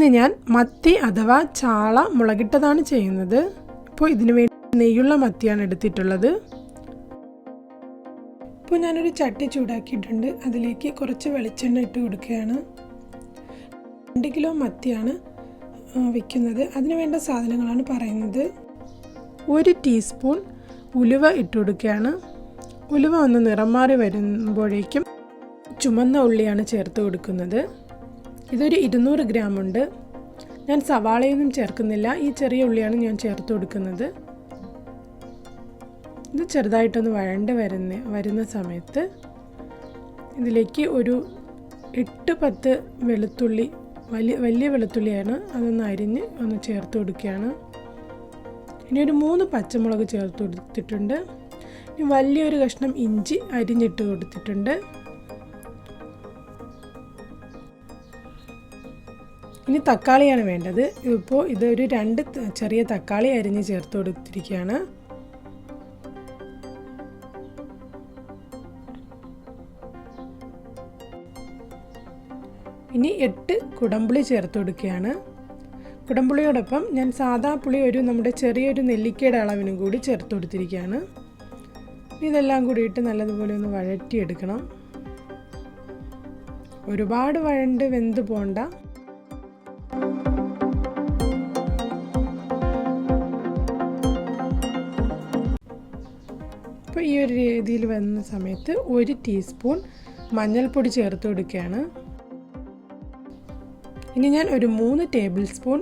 ഇന്ന് ഞാൻ മത്തി അഥവാ ചാള മുളകിട്ടതാണ് ചെയ്യുന്നത്. ഇപ്പോൾ ഇതിനു വേണ്ടി നെയ്യുള്ള മത്തിയാണ് എടുത്തിട്ടുള്ളത്. ഇപ്പോൾ ഞാനൊരു ചട്ടി ചൂടാക്കിയിട്ടുണ്ട്. അതിലേക്ക് കുറച്ച് വെളിച്ചെണ്ണ ഇട്ട് കൊടുക്കുകയാണ്. 2 കിലോ മത്തിയാണ് വയ്ക്കുന്നത്. അതിന് വേണ്ട സാധനങ്ങളാണ് പറയുന്നത്. 1 ടീസ്പൂൺ ഉലുവ ഇട്ട് കൊടുക്കുകയാണ്. ഉലുവ ഒന്ന് നിറം മാറി വരുമ്പോഴേക്കും ചുമന്ന ഉള്ളിയാണ് ചേർത്ത് കൊടുക്കുന്നത്. ഇതൊരു 200 ഗ്രാം ഉണ്ട്. ഞാൻ സവാളയൊന്നും ചേർക്കുന്നില്ല. ഈ ചെറിയ ഉള്ളിയാണ് ഞാൻ ചേർത്ത് കൊടുക്കുന്നത്. ഇത് ചെറുതായിട്ടൊന്ന് വഴണ്ട് വരുന്ന സമയത്ത് ഇതിലേക്ക് ഒരു 8-10 വെളുത്തുള്ളി, വലിയ വെളുത്തുള്ളിയാണ്, അതൊന്ന് അരിഞ്ഞ് ഒന്ന് ചേർത്ത് കൊടുക്കുകയാണ്. ഇനി ഒരു 3 പച്ചമുളക് ചേർത്ത് കൊടുത്തിട്ടുണ്ട്. ഇനി വലിയൊരു കഷ്ണം ഇഞ്ചി അരിഞ്ഞിട്ട് കൊടുത്തിട്ടുണ്ട്. ഇനി തക്കാളിയാണ് വേണ്ടത്. ഇപ്പോൾ ഇതൊരു 2 ചെറിയ തക്കാളി അരിഞ്ഞ് ചേർത്ത് കൊടുത്തിരിക്കുകയാണ്. ഇനി 8 കുടംപുളി ചേർത്ത് കൊടുക്കുകയാണ്. കുടംപുളിയോടൊപ്പം ഞാൻ സാദാ പുളി നമ്മുടെ ചെറിയൊരു നെല്ലിക്കയുടെ അളവിനും കൂടി ചേർത്ത് കൊടുത്തിരിക്കുകയാണ്. ഇതെല്ലാം കൂടിയിട്ട് നല്ലതുപോലെ ഒന്ന് വഴറ്റിയെടുക്കണം. ഒരുപാട് വഴണ്ട് വെന്ത് പോണ്ട. അപ്പോൾ ഈ ഒരു രീതിയിൽ വന്ന സമയത്ത് 1 ടീസ്പൂൺ മഞ്ഞൾപ്പൊടി ചേർത്ത് കൊടുക്കുകയാണ്. ഇനി ഞാൻ ഒരു 3 ടേബിൾ സ്പൂൺ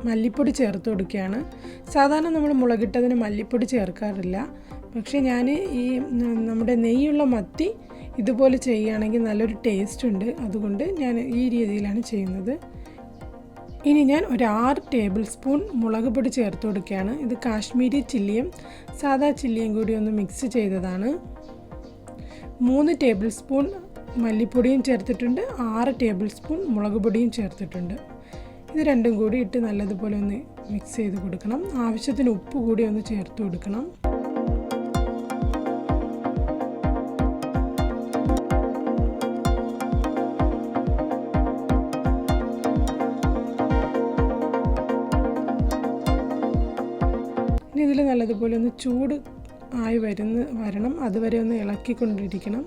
മല്ലിപ്പൊടി ചേർത്ത് കൊടുക്കുകയാണ്. സാധാരണ നമ്മൾ മുളകിട്ടതിന് മല്ലിപ്പൊടി ചേർക്കാറില്ല. പക്ഷേ ഞാൻ നമ്മുടെ നെയ്യുള്ള മത്തി ഇതുപോലെ ചെയ്യുകയാണെങ്കിൽ നല്ലൊരു ടേസ്റ്റ് ഉണ്ട്. അതുകൊണ്ട് ഞാൻ ഈ രീതിയിലാണ് ചെയ്യുന്നത്. ഇനി ഞാൻ ഒരു 6 ടേബിൾ സ്പൂൺ മുളക് പൊടി ചേർത്ത് കൊടുക്കുകയാണ്. ഇത് കാശ്മീരി ചില്ലിയും സാദാ ചില്ലിയും കൂടി ഒന്ന് മിക്സ് ചെയ്തതാണ്. 3 ടേബിൾ സ്പൂൺ മല്ലിപ്പൊടിയും ചേർത്തിട്ടുണ്ട്. 6 ടേബിൾ സ്പൂൺ മുളക് പൊടിയും ചേർത്തിട്ടുണ്ട്. ഇത് രണ്ടും കൂടി ഇട്ട് നല്ലതുപോലെ ഒന്ന് മിക്സ് ചെയ്ത് കൊടുക്കണം. ആവശ്യത്തിന് ഉപ്പ് കൂടി ഒന്ന് ചേർത്ത് കൊടുക്കണം. ഇനി ഇതിൽ നല്ലതുപോലെ ഒന്ന് ചൂട് ആയി വരണം. അതുവരെ ഒന്ന് ഇളക്കിക്കൊണ്ടിരിക്കണം.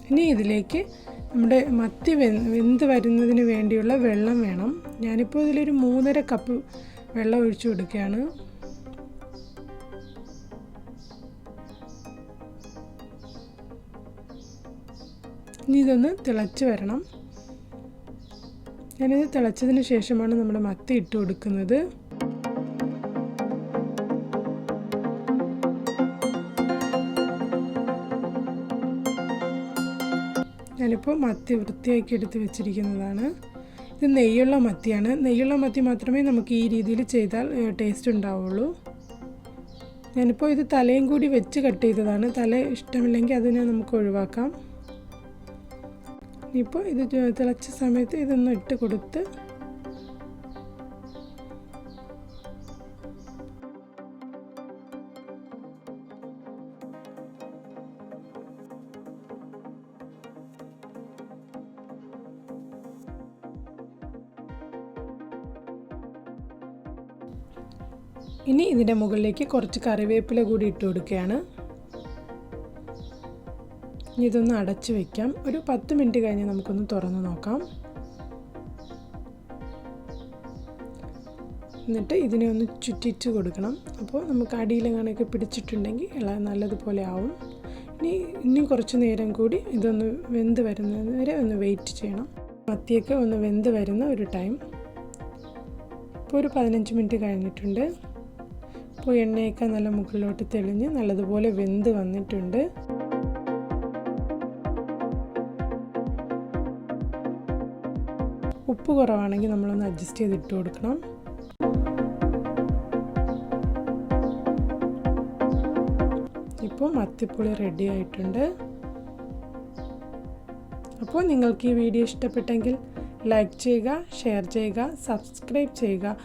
ഇനി ഇതിലേക്ക് നമ്മുടെ മത്തി വെന്ത് വരുന്നതിന് വേണ്ടിയുള്ള വെള്ളം വേണം. ഞാനിപ്പോൾ ഇതിലൊരു 3.5 കപ്പ് വെള്ളം ഒഴിച്ചു കൊടുക്കുകയാണ്. ഇനി ഇതൊന്ന് തിളച്ച് വരണം. ഞാനിത് തിളച്ചതിന് ശേഷമാണ് നമ്മുടെ മത്തി ഇട്ട് കൊടുക്കുന്നത്. ഞാനിപ്പോൾ മത്തി വൃത്തിയാക്കി എടുത്ത് വെച്ചിരിക്കുന്നതാണ്. ഇത് നെയ്യുള്ള മത്തിയാണ്. നെയ്യുള്ള മത്തി മാത്രമേ നമുക്ക് ഈ രീതിയിൽ ചെയ്താൽ ടേസ്റ്റ് ഉണ്ടാവുള്ളൂ. ഞാനിപ്പോൾ ഇത് തലയും കൂടി വെച്ച് കട്ട് ചെയ്തതാണ്. തല ഇഷ്ടമില്ലെങ്കിൽ അതിനെ നമുക്ക് ഒഴിവാക്കാം. ഇപ്പോൾ ഇത് തിളച്ച സമയത്ത് ഇതൊന്ന് ഇട്ട് കൊടുത്ത് ഇനി ഇതിൻ്റെ മുകളിലേക്ക് കുറച്ച് കറിവേപ്പില കൂടി ഇട്ട് കൊടുക്കുകയാണ്. ഇനി ഇതൊന്ന് അടച്ചു വയ്ക്കാം. ഒരു 10 മിനിറ്റ് കഴിഞ്ഞ് നമുക്കൊന്ന് തുറന്ന് നോക്കാം. എന്നിട്ട് ഇതിനെ ഒന്ന് ചുറ്റിച്ച് കൊടുക്കണം. അപ്പോൾ നമുക്ക് അടിയിലെങ്ങാനൊക്കെ പിടിച്ചിട്ടുണ്ടെങ്കിൽ നല്ലതുപോലെ ആവും. ഇനിയും കുറച്ച് നേരം കൂടി ഇതൊന്ന് വെന്ത് വരുന്നത് വരെ ഒന്ന് വെയിറ്റ് ചെയ്യണം. മത്തിയൊക്കെ ഒന്ന് വെന്ത് വരുന്ന ഒരു ടൈം. ഇപ്പോൾ ഒരു 15 മിനിറ്റ് കഴിഞ്ഞിട്ടുണ്ട്. ഇപ്പോൾ എണ്ണയൊക്കെ നല്ല മുകളിലോട്ട് തെളിഞ്ഞ് നല്ലതുപോലെ വെന്ത് വന്നിട്ടുണ്ട്. ഉപ്പ് കുറവാണെങ്കിൽ നമ്മളൊന്ന് അഡ്ജസ്റ്റ് ചെയ്തിട്ട് കൊടുക്കണം. ഇപ്പോൾ മത്തിപ്പുളി റെഡി ആയിട്ടുണ്ട്. അപ്പോൾ നിങ്ങൾക്ക് ഈ വീഡിയോ ഇഷ്ടപ്പെട്ടെങ്കിൽ ലൈക്ക് ചെയ്യുക, ഷെയർ ചെയ്യുക, സബ്സ്ക്രൈബ് ചെയ്യുക.